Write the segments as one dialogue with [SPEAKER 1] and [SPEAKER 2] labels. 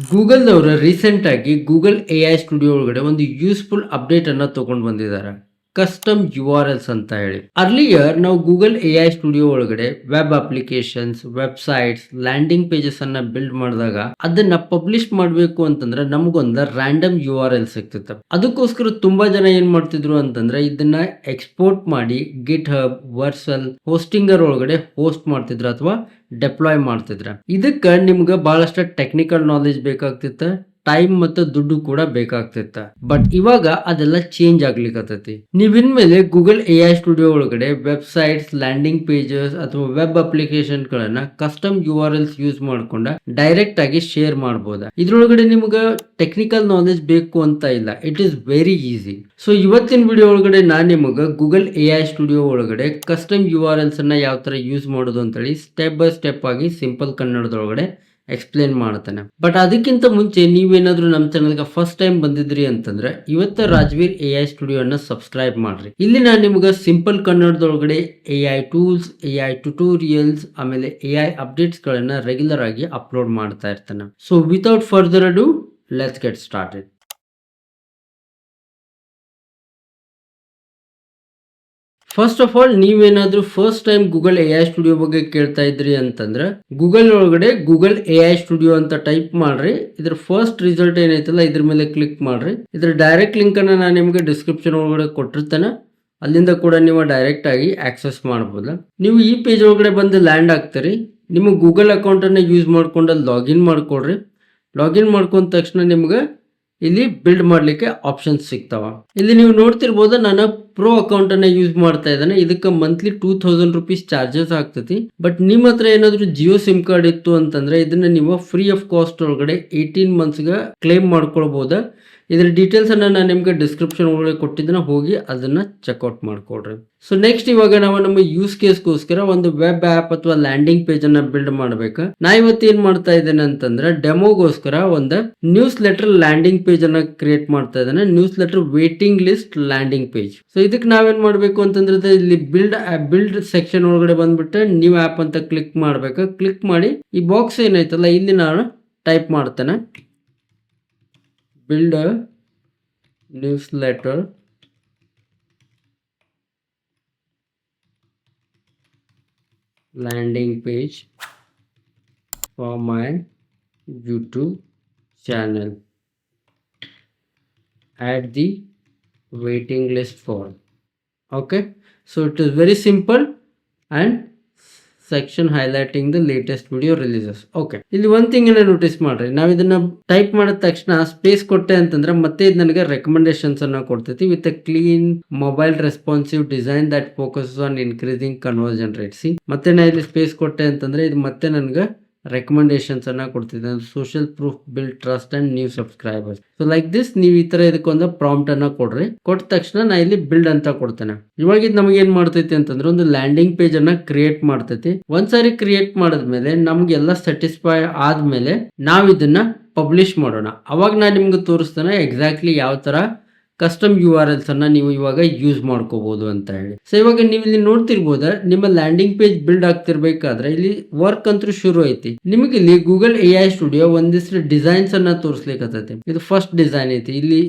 [SPEAKER 1] ಗೂಗಲ್‌ದವರು ರೀಸೆಂಟಾಗಿ Google AI studio ಒಳಗಡೆ ಒಂದು ಯೂಸ್‌ಫುಲ್ ಅಪ್ಡೇಟ್ ಅನ್ನ ತಗೊಂಡು ಬಂದಿದ್ದಾರೆ. ಕಸ್ಟಮ್ ಯು.ಆರ್.ಎಲ್ಸ್ ಅಂತ ಹೇಳಿ. ಅರ್ಲಿಯರ್ ನಾವು ಗೂಗಲ್ ಎಐ ಸ್ಟುಡಿಯೋ ಒಳಗಡೆ web applications, websites, landing pages ಅನ್ನ ಬಿಲ್ಡ್ ಮಾಡಿದಾಗ ಅದನ್ನ ಪಬ್ಲಿಷ್ ಮಾಡಬೇಕು ಅಂತಂದ್ರೆ ನಮಗೊಂದು ರಾಂಡಮ್ ಯು.ಆರ್.ಎಲ್ ಸಿಗ್ತಿತ್ತು. ಅದಕ್ಕೋಸ್ಕರ ತುಂಬಾ ಜನ ಏನ್ ಮಾಡ್ತಿದ್ರು ಅಂತಂದ್ರೆ ಇದನ್ನ ಎಕ್ಸ್ಪೋರ್ಟ್ ಮಾಡಿ ಗಿಟ್ ಹಬ್, ವರ್ಸಲ್, ಹೋಸ್ಟಿಂಗರ್ ಒಳಗಡೆ ಹೋಸ್ಟ್ ಮಾಡ್ತಿದ್ರು ಅಥವಾ ಡೆಪ್ಲಾಯ್ ಮಾಡ್ತಿದ್ರ. ಇದಕ್ಕ ನಿಮ್ಗೆ ಬಹಳಷ್ಟು ಟೆಕ್ನಿಕಲ್ ನಾಲೆಜ್ ಬೇಕಾಗ್ತಿತ್ತ, ಟೈಮ್ ಮತ್ತು ದುಡ್ಡು ಕೂಡ ಬೇಕಾಗ್ತಿತ್ತ. ಬಟ್ ಇವಾಗ ಅದೆಲ್ಲ ಚೇಂಜ್ ಆಗ್ಲಿಕ್ಕತ್ತೈತಿ. ನೀವ್ ಇನ್ಮೇಲೆ ಗೂಗಲ್ ಎಐ ಸ್ಟುಡಿಯೋ ಒಳಗಡೆ ವೆಬ್ಸೈಟ್ಸ್, ಲ್ಯಾಂಡಿಂಗ್ ಪೇಜಸ್ ಅಥವಾ ವೆಬ್ ಅಪ್ಲಿಕೇಶನ್ ಗಳನ್ನ ಕಸ್ಟಮ್ ಯು.ಆರ್.ಎಲ್ಸ್ ಯೂಸ್ ಮಾಡ್ಕೊಂಡ ಡೈರೆಕ್ಟ್ ಆಗಿ ಶೇರ್ ಮಾಡಬಹುದು. ಇದ್ರೊಳಗಡೆ ನಿಮ್ಗೆ ಟೆಕ್ನಿಕಲ್ ನಾಲೆಜ್ ಬೇಕು ಅಂತ ಇಲ್ಲ, it is very easy. So ಇವತ್ತಿನ ವಿಡಿಯೋ ಒಳಗಡೆ ನಾನ್ ನಿಮಗೆ ಗೂಗಲ್ ಎಐ ಸ್ಟುಡಿಯೋ ಒಳಗಡೆ ಕಸ್ಟಮ್ ಯು.ಆರ್.ಎಲ್ಸ್ ಅನ್ನ ಯಾವ ತರ ಯೂಸ್ ಮಾಡೋದು ಅಂತ ಹೇಳಿ ಸ್ಟೆಪ್ ಬೈ ಸ್ಟೆಪ್ ಆಗಿ ಸಿಂಪಲ್ ಕನ್ನಡದೊಳಗಡೆ ಎಕ್ಸ್ಪ್ಲೇನ್ ಮಾಡ್ತಾನೆ. ಬಟ್ ಅದಕ್ಕಿಂತ ಮುಂಚೆ ನೀವೇನಾದ್ರೂ ನಮ್ಮ ಚಾನಲ್ಗೆ ಫಸ್ಟ್ ಟೈಮ್ ಬಂದಿದ್ರಿ ಅಂತಂದ್ರೆ ಇವತ್ತ ರಾಜ್ವೀರ್ ಎಐ ಸ್ಟುಡಿಯೋ ಅನ್ನ ಸಬ್ಸ್ಕ್ರೈಬ್ ಮಾಡ್ರಿ. ಇಲ್ಲಿ ನಾನು ನಿಮ್ಗೆ ಸಿಂಪಲ್ ಕನ್ನಡದೊಳಗಡೆ ಎಐ ಟೂಲ್ಸ್, ಎಐ ಟ್ಯುಟೋರಿಯಲ್ಸ್, ಆಮೇಲೆ ಎಐ ಅಪ್ಡೇಟ್ಸ್ ಗಳನ್ನ ರೆಗ್ಯುಲರ್ ಆಗಿ ಅಪ್ಲೋಡ್ ಮಾಡ್ತಾ ಇರ್ತಾನೆ. So without further ado let's get started. First of all ನೀವೇನಾದ್ರೂ first time Google AI studio ಬಗ್ಗೆ ಕೇಳ್ತಾ ಇದ್ರಿ ಅಂತಂದ್ರೆ ಗೂಗಲ್ ಒಳಗಡೆ ಗೂಗಲ್ ಎಐ ಸ್ಟುಡಿಯೋ ಅಂತ ಟೈಪ್ ಮಾಡ್ರಿ. ಇದ್ರ ಫಸ್ಟ್ ರಿಸಲ್ಟ್ ಏನೈತಲ್ಲ ಇದ್ರ ಮೇಲೆ ಕ್ಲಿಕ್ ಮಾಡ್ರಿ. ಇದ್ರ ಡೈರೆಕ್ಟ್ ಲಿಂಕ್ ಅನ್ನ ನಾನು ನಿಮಗೆ ಡಿಸ್ಕ್ರಿಪ್ಷನ್ ಒಳಗಡೆ ಕೊಟ್ಟಿರ್ತೇನೆ, ಅಲ್ಲಿಂದ ಕೂಡ ನೀವು ಡೈರೆಕ್ಟ್ ಆಗಿ ಆಕ್ಸೆಸ್ ಮಾಡಬಹುದು. ನೀವು ಈ ಪೇಜ್ ಒಳಗಡೆ ಬಂದು ಲ್ಯಾಂಡ್ ಆಗ್ತೀರಿ. ನಿಮ್ಮ ಗೂಗಲ್ ಅಕೌಂಟ್ ಅನ್ನ ಯೂಸ್ ಮಾಡ್ಕೊಂಡು ಲಾಗಿನ್ ಮಾಡ್ಕೊಳ್ರಿ. ಲಾಗಿನ್ ಮಾಡ್ಕೊಂಡ ತಕ್ಷಣ ನಿಮ್ಗೆ ಇಲ್ಲಿ ಬಿಲ್ಡ್ ಮಾಡ್ಲಿಕ್ಕೆ ಆಪ್ಷನ್ಸ್ ಸಿಗ್ತಾವ. ಇಲ್ಲಿ ನೀವು ನೋಡ್ತಿರ್ಬೋದು ನಾನು ಪ್ರೋ ಅಕೌಂಟ್ ಅನ್ನ ಯೂಸ್ ಮಾಡ್ತಾ ಇದ್ದಾನೆ. ಇದಕ್ಕೆ ಮಂತ್ಲಿ 2000 ರೂಪೀಸ್ ಚಾರ್ಜಸ್ ಆಗ್ತತಿ. ಬಟ್ ನಿಮ್ಮ ಹತ್ರ ಏನಾದ್ರು ಜಿಯೋ ಸಿಮ್ ಕಾರ್ಡ್ ಇತ್ತು ಅಂತಂದ್ರೆ ಇದನ್ನ ನೀವು ಫ್ರೀ ಆಫ್ ಕಾಸ್ಟ್ ಒಳಗಡೆ 18 ಮಂತ್ಸ್ಗೆ ಕ್ಲೇಮ್ ಮಾಡ್ಕೊಳ್ಬಹುದು. ಇದ್ರ ಡೀಟೇಲ್ಸ್ ಅನ್ನ ನಾನು ನಿಮ್ಗೆ ಡಿಸ್ಕ್ರಿಪ್ಷನ್ ಒಳಗಡೆ ಕೊಟ್ಟಿದ್ದನ್ನ ಹೋಗಿ ಅದನ್ನ ಚೆಕ್ಔಟ್ ಮಾಡ್ಕೊಳ್ರಿ. ಸೊ ನೆಕ್ಸ್ಟ್ ಇವಾಗ ನಾವು ನಮ್ಮ ಯೂಸ್ ಕೇಸ್ಗೋಸ್ಕರ ಒಂದು ವೆಬ್ ಆಪ್ ಅಥವಾ ಲ್ಯಾಂಡಿಂಗ್ ಪೇಜ್ ಅನ್ನ ಬಿಲ್ಡ್ ಮಾಡ್ಬೇಕು. ನಾ ಇವತ್ತು ಏನ್ ಮಾಡ್ತಾ ಇದ್ದೇನೆ ಅಂತಂದ್ರೆ ಡೆಮೋಗೋಸ್ಕರ ಒಂದು ನ್ಯೂಸ್ ಲೆಟರ್ ಲ್ಯಾಂಡಿಂಗ್ ಪೇಜ್ ಅನ್ನ ಕ್ರಿಯೇಟ್ ಮಾಡ್ತಾ ಇದ್ದೇನೆ. News letter waiting list landing page. So ಇದಕ್ಕೆ ನಾವೇನ್ ಮಾಡ್ಬೇಕು ಅಂತಂದ್ರೆ ಇಲ್ಲಿ ಬಿಲ್ಡ್ ಸೆಕ್ಷನ್ ಒಳಗಡೆ ಬಂದ್ಬಿಟ್ಟು ನ್ಯೂ ಆಪ್ ಅಂತ ಕ್ಲಿಕ್ ಮಾಡ್ಬೇಕು. ಕ್ಲಿಕ್ ಮಾಡಿ ಈ ಬಾಕ್ಸ್ ಏನೈತಲ್ಲ ಇಲ್ಲಿ ನಾನು ಟೈಪ್ ಮಾಡ್ತೇನೆ build a newsletter landing page for my YouTube channel. Add the waiting list form. Okay, so it is very simple and section highlighting the latest video releases. Okay, ಇಲ್ಲಿ ಒಂದ್ thing notice ಮಾಡ್ರಿ, ನಾವ್ ಇದನ್ನ type ಮಾಡಿದ ತಕ್ಷಣ space ಕೊಟ್ಟೆ ಅಂತಂದ್ರೆ ಮತ್ತೆ ಇದು ನನಗೆ ರೆಕಮೆಂಡೇಶನ್ಸ್ ಅನ್ನ ಕೊಡ್ತೈತಿ with a clean mobile responsive design that focus on increasing conversion rate. C ಮತ್ತೆ ನಾ ಇಲ್ಲಿ ಸ್ಪೇಸ್ ಕೊಟ್ಟೆ ಅಂತಂದ್ರೆ ಇದು ಮತ್ತೆ ನನಗೆ ರೆಕಮೆಂಡೇಶನ್ಸ್ ಅನ್ನ ಕೊಡ್ತಿದ್ದೆ. Social proof, build trust and new subscribers. So like this ನೀವು ಈ ತರ ಇದಕ್ಕೊಂದು ಪ್ರಾಂಪ್ಟ್ ಅನ್ನ ಕೊಡ್ರಿ. ಕೊಟ್ಟ ತಕ್ಷಣ ನಾ ಇಲ್ಲಿ ಬಿಲ್ಡ್ ಅಂತ ಕೊಡ್ತೇನೆ. ಇವಾಗ ಇದು ನಮಗೆ ಏನ್ ಮಾಡ್ತೈತಿ ಅಂತಂದ್ರೆ ಒಂದು ಲ್ಯಾಂಡಿಂಗ್ ಪೇಜ್ ಅನ್ನ ಕ್ರಿಯೇಟ್ ಮಾಡ್ತೈತಿ. ಒಂದ್ಸಾರಿ ಕ್ರಿಯೇಟ್ ಮಾಡಿದ್ಮೇಲೆ ನಮ್ಗೆಲ್ಲ ಸ್ಯಾಟಿಸ್ಫೈ ಆದ್ಮೇಲೆ ನಾವ್ ಇದನ್ನ ಪಬ್ಲಿಷ್ ಮಾಡೋಣ. ಅವಾಗ ನಾನು ನಿಮ್ಗೆ ತೋರಿಸ್ತೇನೆ ಎಕ್ಸಾಕ್ಟ್ಲಿ ಯಾವ ತರ ಕಸ್ಟಮ್ ಯು.ಆರ್.ಎಲ್ಸ್ ಅನ್ನ ನೀವು ಇವಾಗ ಯೂಸ್ ಮಾಡ್ಕೋಬಹುದು ಅಂತ ಹೇಳಿ. ಸೊ ಇವಾಗ ನೀವು ಇಲ್ಲಿ ನೋಡ್ತಿರ್ಬೋದ ನಿಮ್ಮ ಲ್ಯಾಂಡಿಂಗ್ ಪೇಜ್ ಬಿಲ್ಡ್ ಆಗ್ತಿರ್ಬೇಕಾದ್ರೆ ಇಲ್ಲಿ ವರ್ಕ್ ಅಂತೂ ಶುರು ಐತಿ. ನಿಮಗೆ ಇಲ್ಲಿ ಗೂಗಲ್ ಎಐ ಸ್ಟುಡಿಯೋ ಒಂದಿಷ್ಟು ಡಿಸೈನ್ಸ್ ಅನ್ನ ತೋರಿಸ್ಲಿಕ್ಕತ್ತೈತಿ. ಇದು ಫಸ್ಟ್ ಡಿಸೈನ್ ಐತಿ. ಇಲ್ಲಿ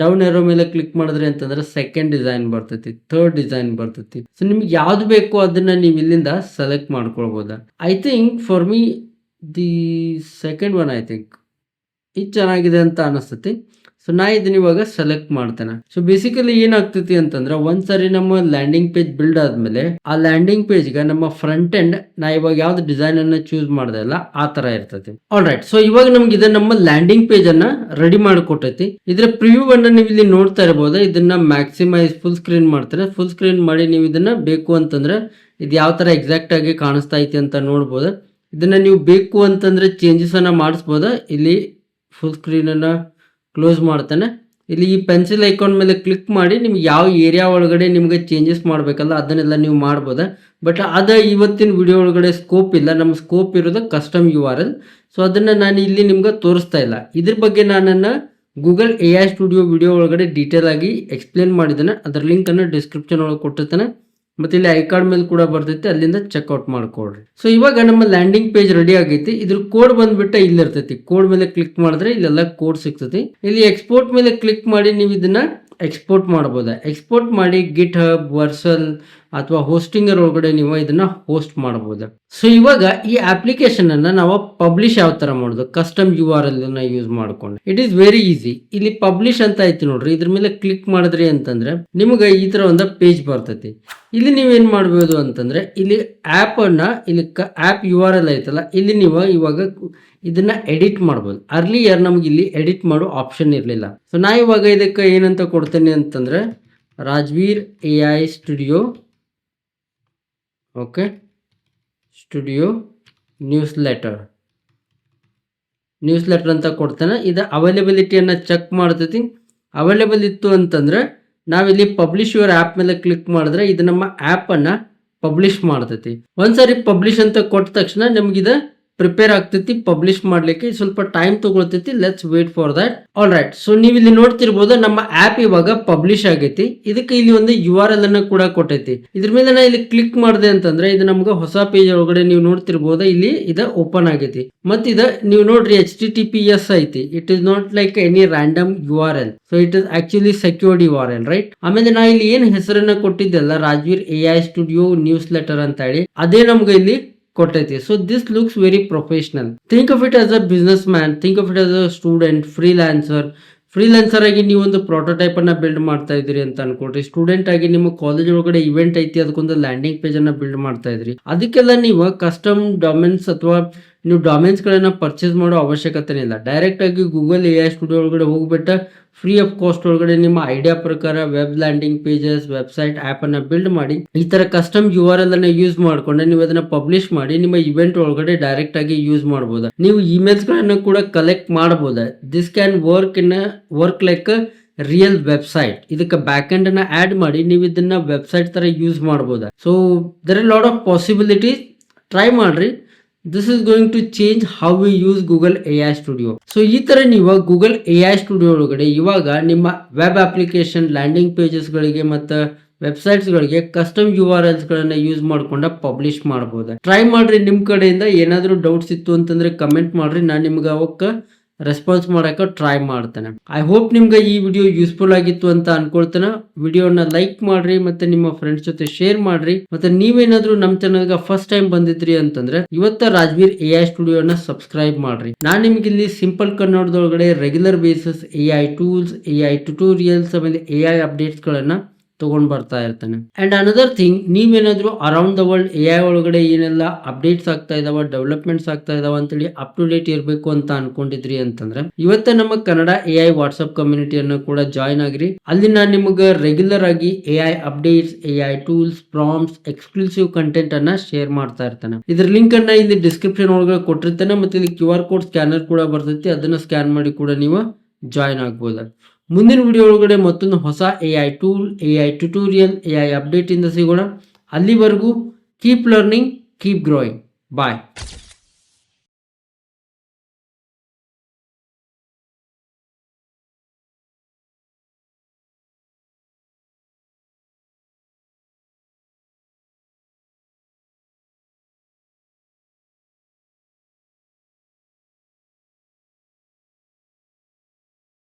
[SPEAKER 1] ಡೌನ್ ಏರೋ ಮೇಲೆ ಕ್ಲಿಕ್ ಮಾಡಿದ್ರಿ ಅಂತಂದ್ರೆ ಸೆಕೆಂಡ್ ಡಿಸೈನ್ ಬರ್ತೈತಿ, ಥರ್ಡ್ ಡಿಸೈನ್ ಬರ್ತೈತಿ. ಸೊ ನಿಮ್ಗೆ ಯಾವ್ದು ಬೇಕೋ ಅದನ್ನ ನೀವು ಇಲ್ಲಿಂದ ಸೆಲೆಕ್ಟ್ ಮಾಡ್ಕೊಳ್ಬೋದ. I think for me the second one I think ಇದು ಚೆನ್ನಾಗಿದೆ ಅಂತ ಅನಿಸ್ತತಿ. ಸೊ ನಾ ಇದನ್ನ ಇವಾಗ ಸೆಲೆಕ್ಟ್ ಮಾಡ್ತೇನೆ. ಸೊ ಬೇಸಿಕಲಿ ಏನಾಗ್ತೈತಿ ಅಂತಂದ್ರೆ ಒಂದ್ಸರಿ ನಮ್ಮ ಲ್ಯಾಂಡಿಂಗ್ ಪೇಜ್ ಬಿಲ್ಡ್ ಆದ್ಮೇಲೆ ಆ ಲ್ಯಾಂಡಿಂಗ್ ಪೇಜ್ಗೆ ನಮ್ಮ ಫ್ರಂಟ್ ಎಂಡ್ ನಾ ಇವಾಗ ಯಾವ್ದು ಡಿಸೈನ್ ಅನ್ನ ಚೂಸ್ ಮಾಡ್ದೆ ಅಲ್ಲ ಆ ತರ ಇರ್ತೈತಿ. ಆಲ್ ರೈಟ್, ಸೊ ಇವಾಗ ನಮ್ಗೆ ಇದನ್ನ ನಮ್ಮ ಲ್ಯಾಂಡಿಂಗ್ ಪೇಜ್ ಅನ್ನ ರೆಡಿ ಮಾಡಿಕೊಟ್ಟೈತಿ. ಇದ್ರ ಪ್ರಿವ್ಯೂ ಅನ್ನ ನೀವು ಇಲ್ಲಿ ನೋಡ್ತಾ ಇರಬಹುದು. ಇದನ್ನ ಮ್ಯಾಕ್ಸಿಮೈಸ್ ಫುಲ್ ಸ್ಕ್ರೀನ್ ಮಾಡ್ತಾರೆ. ಫುಲ್ ಸ್ಕ್ರೀನ್ ಮಾಡಿ ನೀವು ಇದನ್ನ ಬೇಕು ಅಂತಂದ್ರೆ ಇದು ಯಾವ ತರ ಎಕ್ಸಾಕ್ಟ್ ಆಗಿ ಕಾಣಿಸ್ತಾ ಐತಿ ಅಂತ ನೋಡ್ಬೋದು. ಇದನ್ನ ನೀವು ಬೇಕು ಅಂತಂದ್ರೆ ಚೇಂಜಸ್ ಅನ್ನ ಮಾಡಿಸ್ಬೋದ. ಇಲ್ಲಿ ಫುಲ್ ಸ್ಕ್ರೀನ್ ಅನ್ನ ಕ್ಲೋಸ್ ಮಾಡ್ತಾನೆ. ಇಲ್ಲಿ ಈ ಪೆನ್ಸಿಲ್ ಐಕಾನ್ ಮೇಲೆ ಕ್ಲಿಕ್ ಮಾಡಿ ನಿಮ್ಗೆ ಯಾವ ಏರಿಯಾ ಒಳಗಡೆ ನಿಮ್ಗೆ ಚೇಂಜಸ್ ಮಾಡಬೇಕಲ್ಲ ಅದನ್ನೆಲ್ಲ ನೀವು ಮಾಡ್ಬೋದ. ಬಟ್ ಅದ ಇವತ್ತಿನ ವಿಡಿಯೋ ಒಳಗಡೆ ಸ್ಕೋಪ್ ಇಲ್ಲ. ನಮ್ಮ ಸ್ಕೋಪ್ ಇರೋದು ಕಸ್ಟಮ್ ಯು.ಆರ್.ಎಲ್. ಸೊ ಅದನ್ನ ನಾನು ಇಲ್ಲಿ ನಿಮ್ಗೆ ತೋರಿಸ್ತಾ ಇಲ್ಲ. ಇದ್ರ ಬಗ್ಗೆ ನಾನು ಗೂಗಲ್ ಎಐ ಸ್ಟುಡಿಯೋ ವಿಡಿಯೋ ಒಳಗಡೆ ಡೀಟೇಲ್ ಆಗಿ ಎಕ್ಸ್ಪ್ಲೇನ್ ಮಾಡಿದ್ದೇನೆ. ಅದರ ಲಿಂಕ್ ಅನ್ನು ಡಿಸ್ಕ್ರಿಪ್ಷನ್ ಒಳಗೆ ಕೊಟ್ಟಿರ್ತೇನೆ. ಮತ್ತೆ ಇಲ್ಲಿ ಐ ಕಾರ್ಡ್ ಮೇಲೆ ಕೂಡ ಬರ್ತೈತಿ, ಅಲ್ಲಿಂದ ಚೆಕ್ಔಟ್ ಮಾಡ್ಕೊಳ್ರಿ. ಸೊ ಇವಾಗ ನಮ್ಮ ಲ್ಯಾಂಡಿಂಗ್ ಪೇಜ್ ರೆಡಿ ಆಗೈತಿ. ಇದ್ರ ಕೋಡ್ ಬಂದ್ಬಿಟ್ಟು ಇಲ್ಲಿ ಇರ್ತೈತಿ. ಕೋಡ್ ಮೇಲೆ ಕ್ಲಿಕ್ ಮಾಡಿದ್ರೆ ಇಲ್ಲೆಲ್ಲ ಕೋಡ್ ಸಿಗ್ತೈತಿ. ಇಲ್ಲಿ ಎಕ್ಸ್ಪೋರ್ಟ್ ಮೇಲೆ ಕ್ಲಿಕ್ ಮಾಡಿ ನೀವು ಇದನ್ನ ಎಕ್ಸ್ಪೋರ್ಟ್ ಮಾಡ್ಬೋದು. ಎಕ್ಸ್ಪೋರ್ಟ್ ಮಾಡಿ ಗಿಟ್ ಹಬ್, ವರ್ಸಲ್ ಅಥವಾ ಹೋಸ್ಟಿಂಗರ್ ಒಳಗಡೆ ನೀವು ಇದನ್ನ ಹೋಸ್ಟ್ ಮಾಡಬಹುದು. ಸೊ ಇವಾಗ ಈ ಅಪ್ಲಿಕೇಶನ್ ಅನ್ನ ನಾವು ಪಬ್ಲಿಷ್ ಯಾವ ತರ ಮಾಡೋದು, ಕಸ್ಟಮ್ URL ಅನ್ನ ಯೂಸ್ ಮಾಡ್ಕೊಂಡು. It is very easy. ಇಲ್ಲಿ ಪಬ್ಲಿಷ್ ಅಂತ ಐತಿ ನೋಡ್ರಿ, ಇದ್ರ ಮೇಲೆ ಕ್ಲಿಕ್ ಮಾಡಿದ್ರಿ ಅಂತಂದ್ರೆ ನಿಮ್ಗೆ ಈ ತರ ಒಂದು ಪೇಜ್ ಬರ್ತೈತಿ. ಇಲ್ಲಿ ನೀವೇನ್ ಮಾಡ್ಬೋದು ಅಂತಂದ್ರೆ ಇಲ್ಲಿ ಆಪ್ ಅನ್ನ ಇಲ್ಲಿ ಆಪ್ URL ಐತಲ್ಲ, ಇಲ್ಲಿ ನೀವು ಇವಾಗ ಇದನ್ನ ಎಡಿಟ್ ಮಾಡ್ಬೋದು. ಅರ್ಲಿಯರ್ ನಮ್ಗೆ ಇಲ್ಲಿ ಎಡಿಟ್ ಮಾಡೋ ಆಪ್ಷನ್ ಇರಲಿಲ್ಲ. ಸೊ ನಾ ಇವಾಗ ಇದಕ್ಕೆ ಏನಂತ ಕೊಡ್ತೇನೆ ಅಂತಂದ್ರೆ Rajveer AI studio, okay, studio newsletter ಅಂತ ಕೊಡ್ತೇನೆ. ಇದು ಅವೈಲೇಬಿಲಿಟಿಯನ್ನು ಚೆಕ್ ಮಾಡ್ತೈತಿ. ಅವೈಲೇಬಲ್ ಇತ್ತು ಅಂತಂದ್ರೆ ನಾವಿಲ್ಲಿ ಪಬ್ಲಿಷ್ ಯುವರ್ ಆ್ಯಪ್ ಮೇಲೆ ಕ್ಲಿಕ್ ಮಾಡಿದ್ರೆ ಇದು ನಮ್ಮ ಆ್ಯಪನ್ನು ಪಬ್ಲಿಷ್ ಮಾಡ್ತೈತಿ. ಒಂದ್ಸರಿ ಪಬ್ಲಿಷ್ ಅಂತ ಕೊಟ್ಟ ತಕ್ಷಣ ನಮಗಿದ ಪ್ರಿಪೇರ್ ಆಗ್ತೈತಿ. ಪಬ್ಲಿಷ್ ಮಾಡ್ಲಿಕ್ಕೆ ಸ್ವಲ್ಪ ಟೈಮ್ ತಗೊಳ್ತೈತಿ. Let's wait for that. All right. So ನೀವು ಇಲ್ಲಿ ನೋಡ್ತಿರ್ಬೋದು ನಮ್ಮ ಆಪ್ ಇವಾಗ ಪಬ್ಲಿಷ್ ಆಗೈತಿ. ಇದಕ್ಕೆ ಇಲ್ಲಿ ಒಂದು URL ಅನ್ನ ಕೂಡ ಕೊಟ್ಟೈತಿ. ಇದ್ರ ಮೇಲೆ ನಾ ಇಲ್ಲಿ ಕ್ಲಿಕ್ ಮಾಡಿದೆ ಅಂತಂದ್ರೆ ಇದು ನಮ್ಗೆ ಹೊಸ ಪೇಜ್ ಒಳಗಡೆ ನೀವು ನೋಡ್ತಿರ್ಬೋದು, ಇಲ್ಲಿ ಇದು ಓಪನ್ ಆಗೈತಿ. ಮತ್ ಇದು ನೀವು ನೋಡ್ರಿ HTTPS ಐತಿ. It is not like any random URL. So it is actually secured URL, right. ಆಮೇಲೆ ನಾ ಇಲ್ಲಿ ಏನ್ ಹೆಸರನ್ನ ಕೊಟ್ಟಿದ್ದೆಲ್ಲ Rajveer AI studio newsletter ಅಂತ ಹೇಳಿ, ಅದೇ ನಮ್ಗೆ ಇಲ್ಲಿ ಕೊಟ್ಟೈತಿ. So this looks very professional. Think of it as a businessman, think of it as a student, freelancer ಆಗಿ ನೀವು ಒಂದು ಪ್ರೋಟೋಟೈಪ್ ಅನ್ನ ಬಿಲ್ಡ್ ಮಾಡ್ತಾ ಇದ್ರಿ ಅಂತ ಅನ್ಕೊಳ್ರಿ. ಸ್ಟೂಡೆಂಟ್ ಆಗಿ ನಿಮ್ಮ ಕಾಲೇಜ್ ಒಳಗಡೆ ಇವೆಂಟ್ ಐತಿ, ಅದಕ್ಕೊಂದು ಲ್ಯಾಂಡಿಂಗ್ ಪೇಜ್ ಅನ್ನ ಬಿಲ್ಡ್ ಮಾಡ್ತಾ ಇದ್ರಿ. ಅದಕ್ಕೆಲ್ಲ ನೀವು ಕಸ್ಟಮ್ ಡೊಮೇನ್ಸ್ ಅಥವಾ ನೀವು ಡೊಮೇನ್ಸ್ ಗಳನ್ನ ಪರ್ಚೇಸ್ ಮಾಡೋ ಅವಶ್ಯಕತೆ ಇಲ್ಲ. ಡೈರೆಕ್ಟ್ ಆಗಿ ಗೂಗಲ್ AI ಸ್ಟುಡಿಯೋ ಒಳಗಡೆ ಹೋಗ್ಬಿಟ್ಟು ಫ್ರೀ ಆಫ್ ಕಾಸ್ಟ್ ಒಳಗಡೆ ನಿಮ್ಮ ಐಡಿಯಾ ಪ್ರಕಾರ web landing pages, website, app ಅನ್ನ ಬಿಲ್ಡ್ ಮಾಡಿ ಈ ತರ ಕಸ್ಟಮ್ URL ಅನ್ನ ಯೂಸ್ ಮಾಡ್ಕೊಂಡು ನೀವು ಅದನ್ನ ಪಬ್ಲಿಷ್ ಮಾಡಿ ನಿಮ್ಮ ಇವೆಂಟ್ ಒಳಗಡೆ ಡೈರೆಕ್ಟ್ ಆಗಿ ಯೂಸ್ ಮಾಡಬಹುದು. ನೀವು ಇಮೇಲ್ಸ್ ಗಳನ್ನ ಕೂಡ ಕಲೆಕ್ಟ್ ಮಾಡಬಹುದು. This can work like real website. ಇದಕ್ಕೆ ಬ್ಯಾಕ್ ಎಂಡ್ ಅನ್ನ ಆಡ್ ಮಾಡಿ ನೀವು ಇದನ್ನ ವೆಬ್ಸೈಟ್ ತರ ಯೂಸ್ ಮಾಡಬಹುದು. So there are lot of possibilities. Try ಮಾಡ್ರಿ. This is going to change how we use Google AI studio. So ಈ ತರ ನೀವು ಗೂಗಲ್ AI ಸ್ಟುಡಿಯೋ ಒಳಗಡೆ ಇವಾಗ ನಿಮ್ಮ ವೆಬ್ ಅಪ್ಲಿಕೇಶನ್, ಲ್ಯಾಂಡಿಂಗ್ ಪೇಜಸ್ ಗಳಿಗೆ ಮತ್ತು ವೆಬ್ಸೈಟ್ಸ್ ಗಳಿಗೆ ಕಸ್ಟಮ್ URLs ಗಳನ್ನ ಯೂಸ್ ಮಾಡ್ಕೊಂಡ ಪಬ್ಲಿಷ್ ಮಾಡಬಹುದು. ಟ್ರೈ ಮಾಡ್ರಿ. ನಿಮ್ ಕಡೆಯಿಂದ ಏನಾದರೂ ಡೌಟ್ಸ್ ಇತ್ತು ಅಂತಂದ್ರೆ ಕಮೆಂಟ್ ಮಾಡ್ರಿ. ನಾನು ನಿಮ್ಗೆ ಅವಕ್ಕ ರೆಸ್ಪಾನ್ಸ್ ಮಾಡಕ್ಕೆ ಟ್ರೈ ಮಾಡ್ತೇನೆ. ಐ ಹೋಪ್ ನಿಮ್ಗೆ ಈ ವಿಡಿಯೋ ಯೂಸ್ಫುಲ್ ಆಗಿತ್ತು ಅಂತ ಅನ್ಕೊಳ್ತೇನೆ. ವಿಡಿಯೋನ ಲೈಕ್ ಮಾಡ್ರಿ ಮತ್ತೆ ನಿಮ್ಮ ಫ್ರೆಂಡ್ಸ್ ಜೊತೆ ಶೇರ್ ಮಾಡ್ರಿ. ಮತ್ತೆ ನೀವೇನಾದ್ರೂ ನಮ್ಮ ಚಾನಲ್ಗೆ ಫಸ್ಟ್ ಟೈಮ್ ಬಂದಿದ್ರಿ ಅಂತಂದ್ರೆ ಇವತ್ತ ರಾಜ್ವೀರ್ AI ಸ್ಟುಡಿಯೋನ ಸಬ್ಸ್ಕ್ರೈಬ್ ಮಾಡ್ರಿ. ನಾನು ನಿಮ್ಗೆ ಇಲ್ಲಿ ಸಿಂಪಲ್ ಕನ್ನಡದೊಳಗಡೆ regular basis AI tools, AI tutorials ಆಮೇಲೆ AI ಅಪ್ಡೇಟ್ಸ್ ಗಳನ್ನ ತಗೊಂಡ್ ಬರ್ತಾ ಇರ್ತಾನೆ. ಅಂಡ್ ಅನದರ್ ಥಿಂಗ್, ನೀವೇನಾದ್ರೂ ಅರೌಂಡ್ ದ ವರ್ಲ್ಡ್ AI ಒಳಗಡೆ ಏನೆಲ್ಲ ಅಪ್ಡೇಟ್ಸ್ ಆಗ್ತಾ ಇದಾವ, ಡೆವಲಪ್ಮೆಂಟ್ಸ್ ಆಗ್ತಾ ಇದಾವ ಅಂತೇಳಿ ಅಪ್ ಟು ಡೇಟ್ ಇರಬೇಕು ಅಂತ ಅನ್ಕೊಂಡಿದ್ರಿ ಅಂತಂದ್ರೆ ಇವತ್ತ ನಮ್ಮ ಕನ್ನಡ AI ವಾಟ್ಸ್ಆಪ್ ಕಮ್ಯುನಿಟಿಯನ್ನು ಕೂಡ ಜಾಯ್ನ್ ಆಗ್ರಿ. ಅಲ್ಲಿ ನಾನು ನಿಮಗೆ ರೆಗ್ಯುಲರ್ ಆಗಿ AI updates, AI tools, prompts, exclusive content ಅನ್ನ ಶೇರ್ ಮಾಡ್ತಾ ಇರ್ತಾನೆ. ಇದ್ರ ಲಿಂಕ್ ಅನ್ನ ಇಲ್ಲಿ ಡಿಸ್ಕ್ರಿಪ್ಷನ್ ಒಳಗಡೆ ಕೊಟ್ಟಿರ್ತೇನೆ. ಮತ್ತೆ ಇಲ್ಲಿ QR ಕೋಡ್ ಸ್ಕ್ಯಾನರ್ ಕೂಡ ಬರ್ತೈತಿ. ಅದನ್ನ ಸ್ಕ್ಯಾನ್ ಮಾಡಿ ಕೂಡ ನೀವು ಜಾಯ್ನ್ ಆಗ್ಬೋದು. ಮುಂದಿನ ವಿಡಿಯೋ ಒಳಗಡೆ ಮತ್ತೊಂದು ಹೊಸ AI tool, AI tutorial, AI update ಇಂದ ಸಿಗೋಣ. ಅಲ್ಲಿವರೆಗೂ ಕೀಪ್ ಲರ್ನಿಂಗ್, ಕೀಪ್ ಗ್ರೋಯಿಂಗ್. ಬಾಯ್.